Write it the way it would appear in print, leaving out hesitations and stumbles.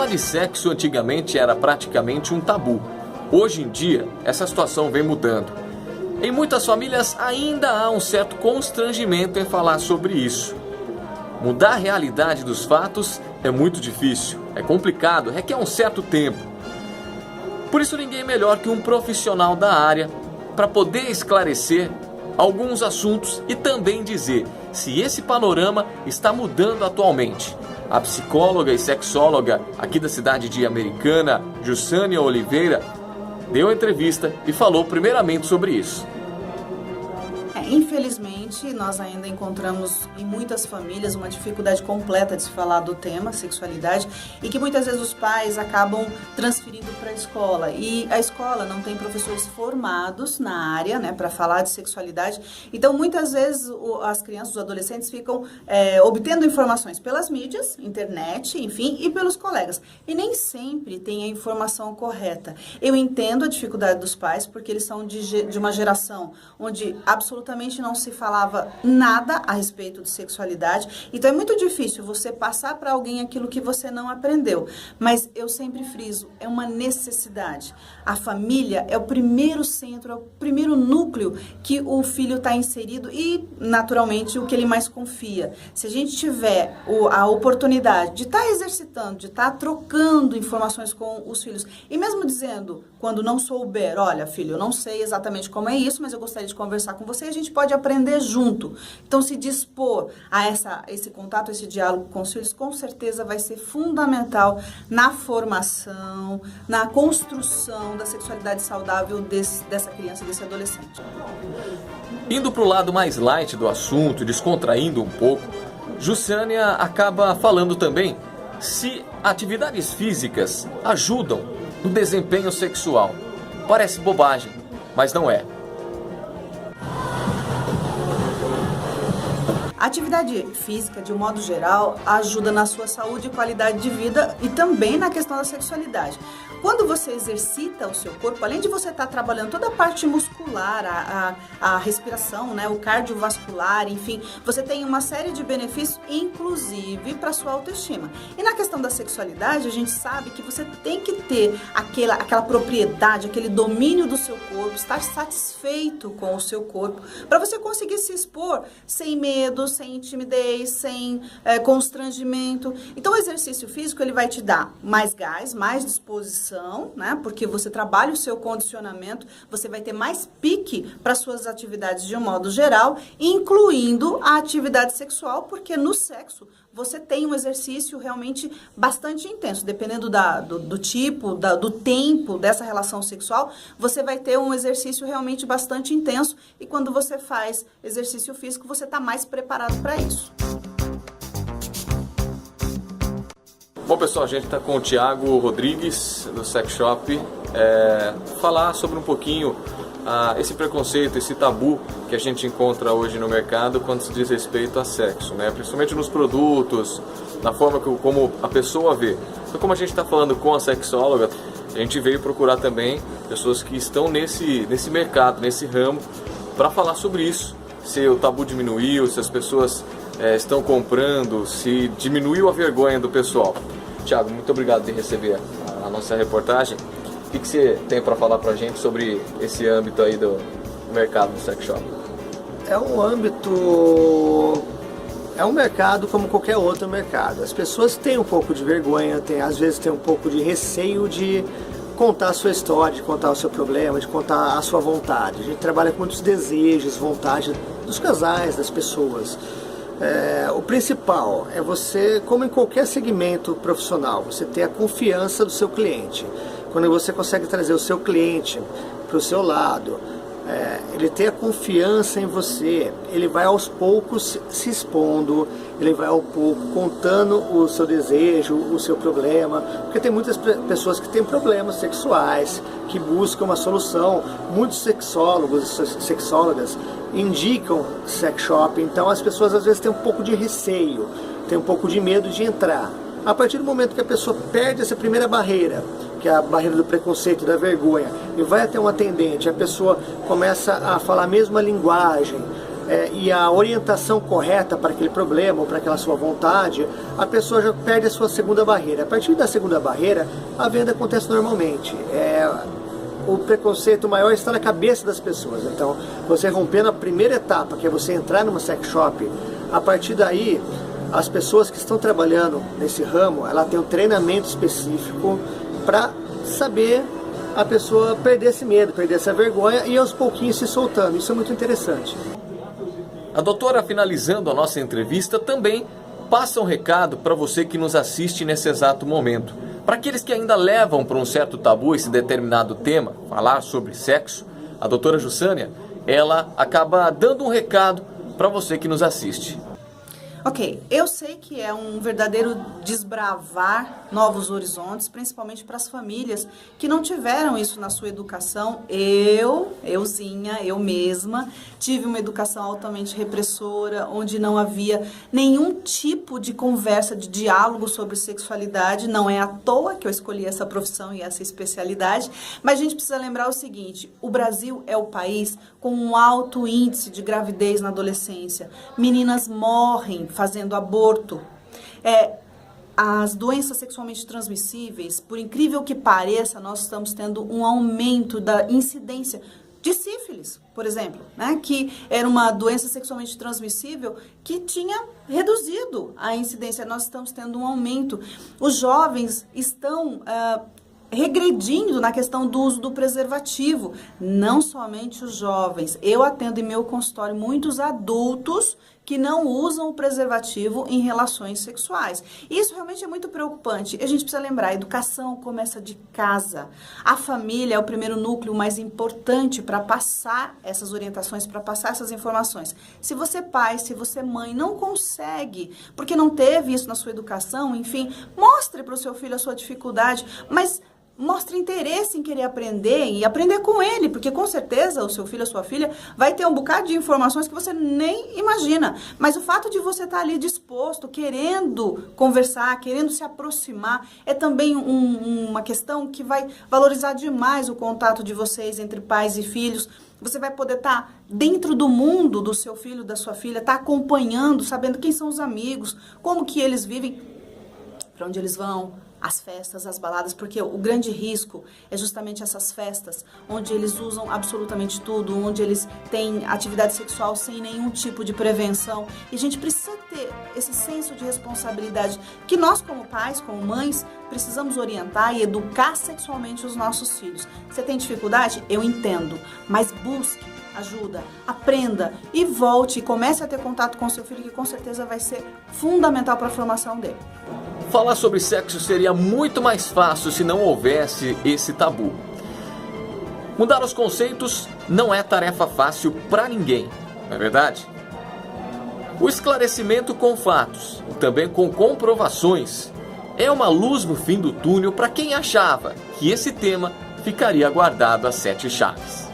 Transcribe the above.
Falar de sexo antigamente era praticamente um tabu. Hoje em dia, essa situação vem mudando. Em muitas famílias ainda há um certo constrangimento em falar sobre isso. Mudar a realidade dos fatos é muito difícil, é complicado, requer um certo tempo. Por isso ninguém melhor que um profissional da área para poder esclarecer alguns assuntos e também dizer se esse panorama está mudando atualmente. A psicóloga e sexóloga aqui da cidade de Americana, Jussânia Oliveira, deu entrevista e falou primeiramente sobre isso. Infelizmente, nós ainda encontramos em muitas famílias uma dificuldade completa de se falar do tema sexualidade e que muitas vezes os pais acabam transferindo para a escola e a escola não tem professores formados na área, né, para falar de sexualidade. Então, muitas vezes as crianças, os adolescentes ficam obtendo informações pelas mídias, internet, enfim, e pelos colegas. E nem sempre tem a informação correta. Eu entendo a dificuldade dos pais porque eles são de uma geração onde absolutamente não se falava nada a respeito de sexualidade, então é muito difícil você passar para alguém aquilo que você não aprendeu, mas eu sempre friso, é uma necessidade. A família é o primeiro centro, é o primeiro núcleo que o filho está inserido e, naturalmente, o que ele mais confia. Se a gente tiver a oportunidade de estar exercitando, de estar trocando informações com os filhos, e mesmo dizendo, quando não souber, olha, filho, eu não sei exatamente como é isso, mas eu gostaria de conversar com você, a gente pode aprender junto. Então, se dispor a esse contato, esse diálogo com os filhos, com certeza vai ser fundamental na formação, na construção da sexualidade saudável dessa criança, desse adolescente. Indo para o lado mais light do assunto, descontraindo um pouco, Jussânia acaba falando também se atividades físicas ajudam no desempenho sexual. Parece bobagem, mas não é. A atividade física, de um modo geral, ajuda na sua saúde e qualidade de vida e também na questão da sexualidade. Quando você exercita o seu corpo, além de você estar trabalhando toda a parte muscular, a respiração, né, o cardiovascular, enfim, você tem uma série de benefícios, inclusive para a sua autoestima. E na questão da sexualidade, a gente sabe que você tem que ter aquela propriedade, aquele domínio do seu corpo, estar satisfeito com o seu corpo, para você conseguir se expor sem medo, sem timidez, sem constrangimento. Então, o exercício físico, ele vai te dar mais gás, mais disposição, né? Porque você trabalha o seu condicionamento, você vai ter mais pique para suas atividades de um modo geral, incluindo a atividade sexual, porque no sexo você tem um exercício realmente bastante intenso, dependendo do tipo, do tempo dessa relação sexual, você vai ter um exercício realmente bastante intenso e quando você faz exercício físico, você está mais preparado para isso. Bom, pessoal, a gente está com o Thiago Rodrigues, do Sex Shop, falar sobre um pouquinho esse preconceito, esse tabu que a gente encontra hoje no mercado quando se diz respeito a sexo, né? Principalmente nos produtos, na forma como a pessoa vê. Então, como a gente está falando com a sexóloga, a gente veio procurar também pessoas que estão nesse mercado, nesse ramo, para falar sobre isso. Se o tabu diminuiu, se as pessoas estão comprando, se diminuiu a vergonha do pessoal. Thiago, muito obrigado de receber a nossa reportagem. O que você tem para falar para a gente sobre esse âmbito aí do mercado do sex shop? É um mercado como qualquer outro mercado. As pessoas têm um pouco de vergonha, às vezes têm um pouco de receio de contar a sua história, de contar o seu problema, de contar a sua vontade. A gente trabalha com muitos desejos, vontade dos casais, das pessoas. O principal é você, como em qualquer segmento profissional, você ter a confiança do seu cliente. Quando você consegue trazer o seu cliente para o seu lado, ele ter a confiança em você, ele vai aos poucos se expondo, ele vai ao pouco contando o seu desejo, o seu problema, porque tem muitas pessoas que têm problemas sexuais, que buscam uma solução. Muitos sexólogos e sexólogas indicam sex shop, então as pessoas às vezes têm um pouco de receio, têm um pouco de medo de entrar. A partir do momento que a pessoa perde essa primeira barreira, que é a barreira do preconceito, da vergonha, e vai até um atendente, a pessoa começa a falar a mesma linguagem, e a orientação correta para aquele problema ou para aquela sua vontade, a pessoa já perde a sua segunda barreira. A partir da segunda barreira, a venda acontece normalmente. O preconceito maior está na cabeça das pessoas. Então, você rompendo a primeira etapa, que é você entrar numa sex shop, a partir daí, as pessoas que estão trabalhando nesse ramo, ela tem um treinamento específico para saber a pessoa perder esse medo, perder essa vergonha e aos pouquinhos se soltando. Isso é muito interessante. A doutora, finalizando a nossa entrevista, também passa um recado para você que nos assiste nesse exato momento. Para aqueles que ainda levam para um certo tabu esse determinado tema, falar sobre sexo, a doutora Jussânia, ela acaba dando um recado para você que nos assiste. Ok, eu sei que é um verdadeiro desbravar novos horizontes, principalmente para as famílias que não tiveram isso na sua educação. Euzinha, eu mesma, tive uma educação altamente repressora, onde não havia nenhum tipo de conversa, de diálogo sobre sexualidade. Não é à toa que eu escolhi essa profissão e essa especialidade, mas a gente precisa lembrar o seguinte: o Brasil é o país com um alto índice de gravidez na adolescência. Meninas morrem fazendo aborto. As doenças sexualmente transmissíveis, por incrível que pareça, nós estamos tendo um aumento da incidência de sífilis, por exemplo, né? Que era uma doença sexualmente transmissível que tinha reduzido a incidência. Nós estamos tendo um aumento. Os jovens estão regredindo na questão do uso do preservativo. Não somente os jovens. Eu atendo em meu consultório muitos adultos que não usam o preservativo em relações sexuais. Isso realmente é muito preocupante. A gente precisa lembrar, a educação começa de casa. A família é o primeiro núcleo mais importante para passar essas orientações, para passar essas informações. Se você pai, se você mãe não consegue, porque não teve isso na sua educação, enfim, mostre para o seu filho a sua dificuldade, mas mostre interesse em querer aprender e aprender com ele, porque com certeza o seu filho, a sua filha, vai ter um bocado de informações que você nem imagina. Mas o fato de você estar ali disposto, querendo conversar, querendo se aproximar, é também uma questão que vai valorizar demais o contato de vocês entre pais e filhos. Você vai poder estar dentro do mundo do seu filho, da sua filha, estar acompanhando, sabendo quem são os amigos, como que eles vivem, para onde eles vão, as festas, as baladas, porque o grande risco é justamente essas festas, onde eles usam absolutamente tudo, onde eles têm atividade sexual sem nenhum tipo de prevenção. E a gente precisa ter esse senso de responsabilidade que nós, como pais, como mães, precisamos orientar e educar sexualmente os nossos filhos. Você tem dificuldade? Eu entendo, mas busque ajuda, aprenda e volte e comece a ter contato com seu filho, que com certeza vai ser fundamental para a formação dele. Falar sobre sexo seria muito mais fácil se não houvesse esse tabu. Mudar os conceitos não é tarefa fácil para ninguém, não é verdade? O esclarecimento com fatos, também com comprovações, é uma luz no fim do túnel para quem achava que esse tema ficaria guardado a 7 chaves.